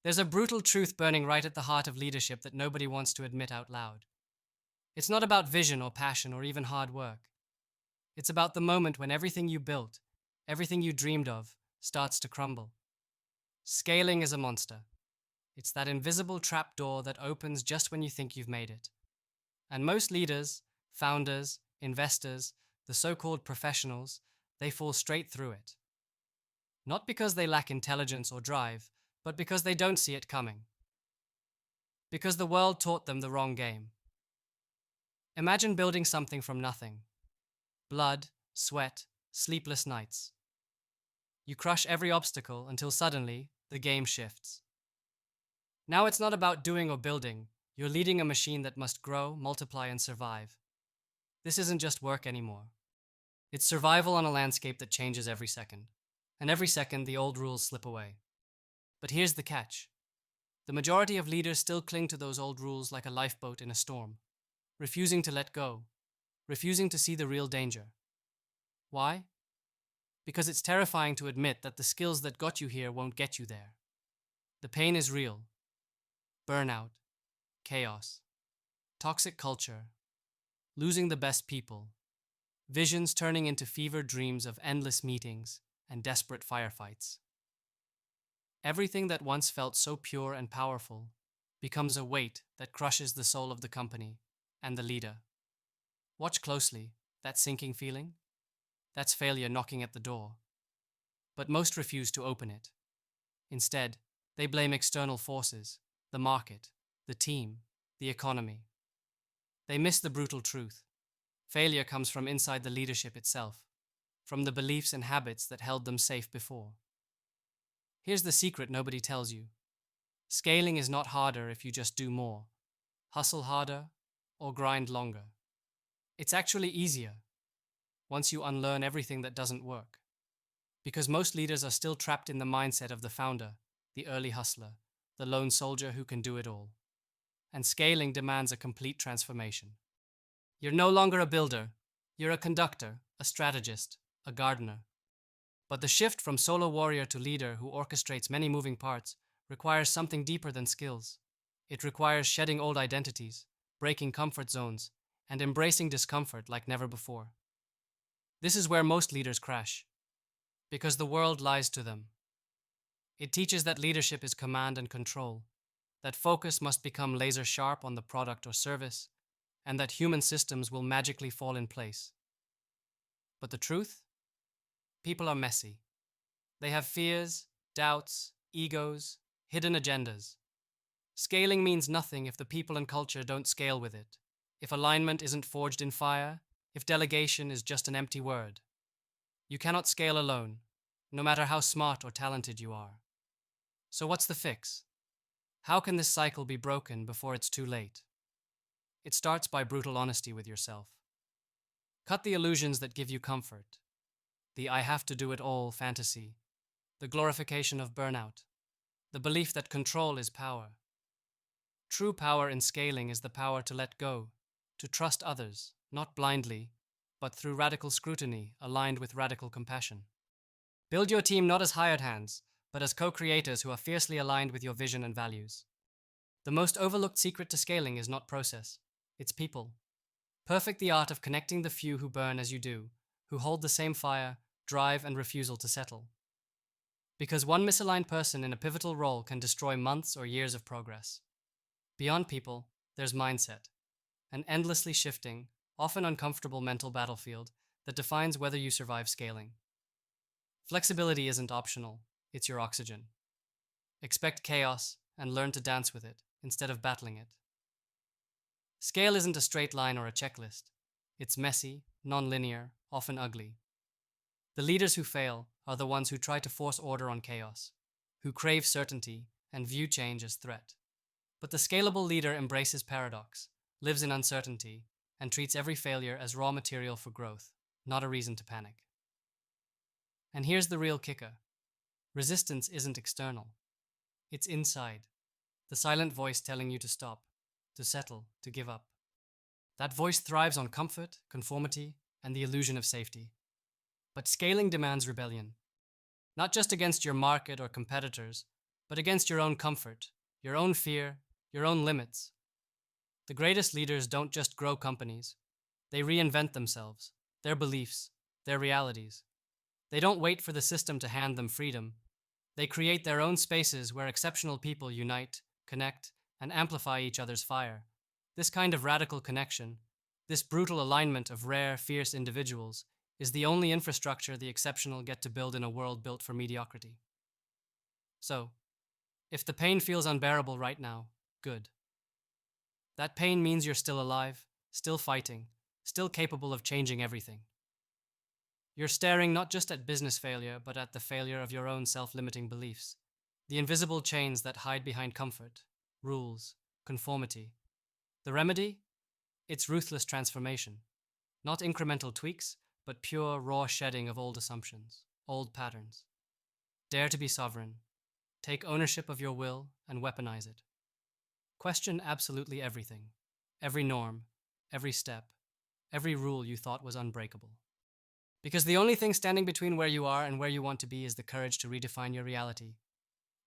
There's a brutal truth burning right at the heart of leadership that nobody wants to admit out loud. It's not about vision or passion or even hard work. It's about the moment when everything you built, everything you dreamed of, starts to crumble. Scaling is a monster. It's that invisible trapdoor that opens just when you think you've made it. And most leaders, founders, investors, the so-called professionals, they fall straight through it. Not because they lack intelligence or drive, but because they don't see it coming. Because the world taught them the wrong game. Imagine building something from nothing. Blood, sweat, sleepless nights. You crush every obstacle until suddenly the game shifts. Now it's not about doing or building. You're leading a machine that must grow, multiply, and survive. This isn't just work anymore. It's survival on a landscape that changes every second. And every second, the old rules slip away. But here's the catch. The majority of leaders still cling to those old rules like a lifeboat in a storm, refusing to let go, refusing to see the real danger. Why? Because it's terrifying to admit that the skills that got you here won't get you there. The pain is real. Burnout, chaos, toxic culture, losing the best people, visions turning into fevered dreams of endless meetings and desperate firefights. Everything that once felt so pure and powerful becomes a weight that crushes the soul of the company and the leader. Watch closely, that sinking feeling? That's failure knocking at the door. But most refuse to open it. Instead, they blame external forces, the market, the team, the economy. They miss the brutal truth. Failure comes from inside the leadership itself, from the beliefs and habits that held them safe before. Here's the secret nobody tells you. Scaling is not harder if you just do more, hustle harder, or grind longer. It's actually easier once you unlearn everything that doesn't work. Because most leaders are still trapped in the mindset of the founder, the early hustler, the lone soldier who can do it all. And scaling demands a complete transformation. You're no longer a builder, you're a conductor, a strategist, a gardener. But the shift from solo warrior to leader who orchestrates many moving parts requires something deeper than skills. It requires shedding old identities, breaking comfort zones, and embracing discomfort like never before. This is where most leaders crash, because the world lies to them. It teaches that leadership is command and control, that focus must become laser sharp on the product or service, and that human systems will magically fall in place. But the truth? People are messy. They have fears, doubts, egos, hidden agendas. Scaling means nothing if the people and culture don't scale with it, if alignment isn't forged in fire, if delegation is just an empty word. You cannot scale alone, no matter how smart or talented you are. So what's the fix? How can this cycle be broken before it's too late? It starts by brutal honesty with yourself. Cut the illusions that give you comfort, the I have to do it all fantasy, the glorification of burnout, the belief that control is power. True power in scaling is the power to let go, to trust others, not blindly, but through radical scrutiny aligned with radical compassion. Build your team not as hired hands, but as co-creators who are fiercely aligned with your vision and values. The most overlooked secret to scaling is not process, it's people. Perfect the art of connecting the few who burn as you do, who hold the same fire, drive, and refusal to settle. Because one misaligned person in a pivotal role can destroy months or years of progress. Beyond people, there's mindset, an endlessly shifting, often uncomfortable mental battlefield that defines whether you survive scaling. Flexibility isn't optional, it's your oxygen. Expect chaos and learn to dance with it instead of battling it. Scale isn't a straight line or a checklist. It's messy, non-linear, often ugly. The leaders who fail are the ones who try to force order on chaos, who crave certainty and view change as threat. But the scalable leader embraces paradox, lives in uncertainty, and treats every failure as raw material for growth, not a reason to panic. And here's the real kicker. Resistance isn't external. It's inside. The silent voice telling you to stop, to settle, to give up. That voice thrives on comfort, conformity, and the illusion of safety. But scaling demands rebellion. Not just against your market or competitors, but against your own comfort, your own fear, your own limits. The greatest leaders don't just grow companies, they reinvent themselves, their beliefs, their realities. They don't wait for the system to hand them freedom. They create their own spaces where exceptional people unite, connect, and amplify each other's fire. This kind of radical connection, this brutal alignment of rare, fierce individuals, is the only infrastructure the exceptional get to build in a world built for mediocrity. So, if the pain feels unbearable right now, good. That pain means you're still alive, still fighting, still capable of changing everything. You're staring not just at business failure, but at the failure of your own self-limiting beliefs. The invisible chains that hide behind comfort, rules, conformity. The remedy? It's ruthless transformation. Not incremental tweaks, but pure, raw shedding of old assumptions, old patterns. Dare to be sovereign. Take ownership of your will and weaponize it. Question absolutely everything. Every norm, every step, every rule you thought was unbreakable. Because the only thing standing between where you are and where you want to be is the courage to redefine your reality.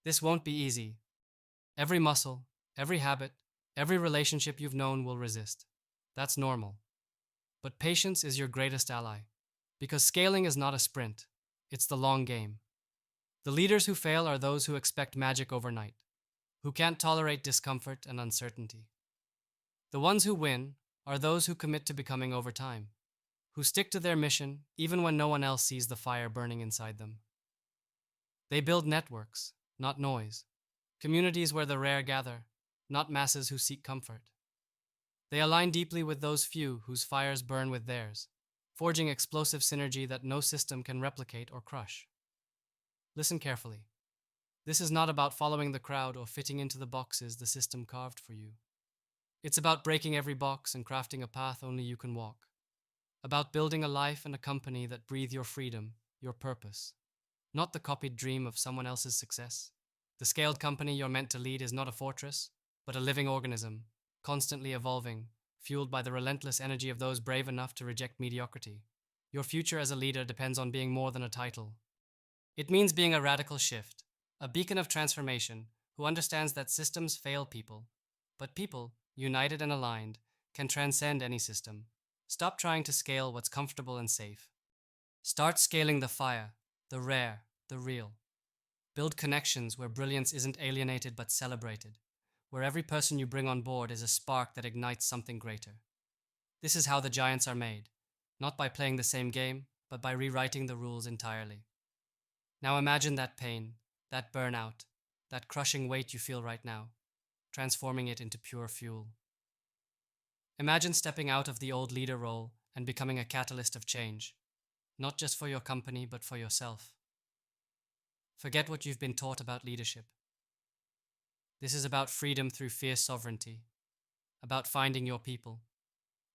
This won't be easy. Every muscle, every habit, every relationship you've known will resist. That's normal. But patience is your greatest ally. Because scaling is not a sprint, it's the long game. The leaders who fail are those who expect magic overnight, who can't tolerate discomfort and uncertainty. The ones who win are those who commit to becoming over time, who stick to their mission even when no one else sees the fire burning inside them. They build networks, not noise, communities where the rare gather, not masses who seek comfort. They align deeply with those few whose fires burn with theirs, forging explosive synergy that no system can replicate or crush. Listen carefully. This is not about following the crowd or fitting into the boxes the system carved for you. It's about breaking every box and crafting a path only you can walk. About building a life and a company that breathe your freedom, your purpose. Not the copied dream of someone else's success. The scaled company you're meant to lead is not a fortress, but a living organism, constantly evolving, fueled by the relentless energy of those brave enough to reject mediocrity. Your future as a leader depends on being more than a title. It means being a radical shift, a beacon of transformation who understands that systems fail people, but people, united and aligned, can transcend any system. Stop trying to scale what's comfortable and safe. Start scaling the fire, the rare, the real. Build connections where brilliance isn't alienated but celebrated, where every person you bring on board is a spark that ignites something greater. This is how the giants are made, not by playing the same game, but by rewriting the rules entirely. Now imagine that pain, that burnout, that crushing weight you feel right now, transforming it into pure fuel. Imagine stepping out of the old leader role and becoming a catalyst of change, not just for your company, but for yourself. Forget what you've been taught about leadership. This is about freedom through fierce sovereignty, about finding your people,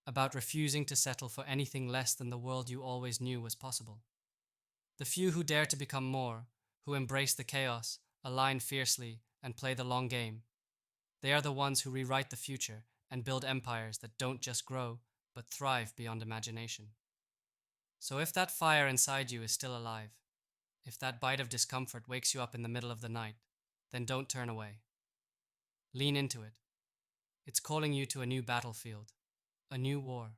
about refusing to settle for anything less than the world you always knew was possible. The few who dare to become more, who embrace the chaos, align fiercely, and play the long game, they are the ones who rewrite the future and build empires that don't just grow, but thrive beyond imagination. So if that fire inside you is still alive, if that bite of discomfort wakes you up in the middle of the night, then don't turn away. Lean into it. It's calling you to a new battlefield, a new war,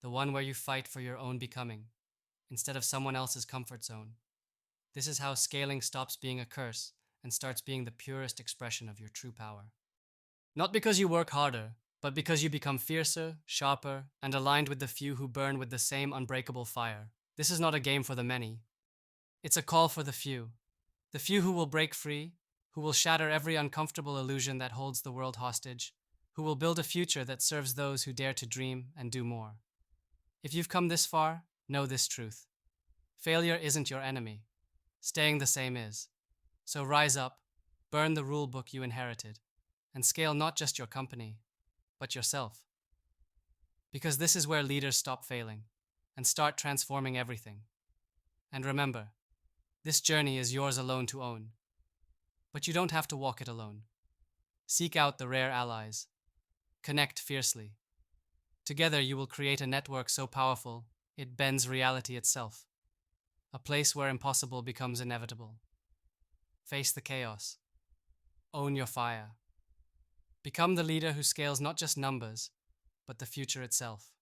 the one where you fight for your own becoming, instead of someone else's comfort zone. This is how scaling stops being a curse and starts being the purest expression of your true power. Not because you work harder, but because you become fiercer, sharper, and aligned with the few who burn with the same unbreakable fire. This is not a game for the many. It's a call for the few who will break free, who will shatter every uncomfortable illusion that holds the world hostage, who will build a future that serves those who dare to dream and do more. If you've come this far, know this truth. Failure isn't your enemy. Staying the same is. So rise up, burn the rule book you inherited, and scale not just your company, but yourself. Because this is where leaders stop failing and start transforming everything. And remember, this journey is yours alone to own. But you don't have to walk it alone. Seek out the rare allies. Connect fiercely. Together you will create a network so powerful, it bends reality itself. A place where impossible becomes inevitable. Face the chaos. Own your fire. Become the leader who scales not just numbers, but the future itself.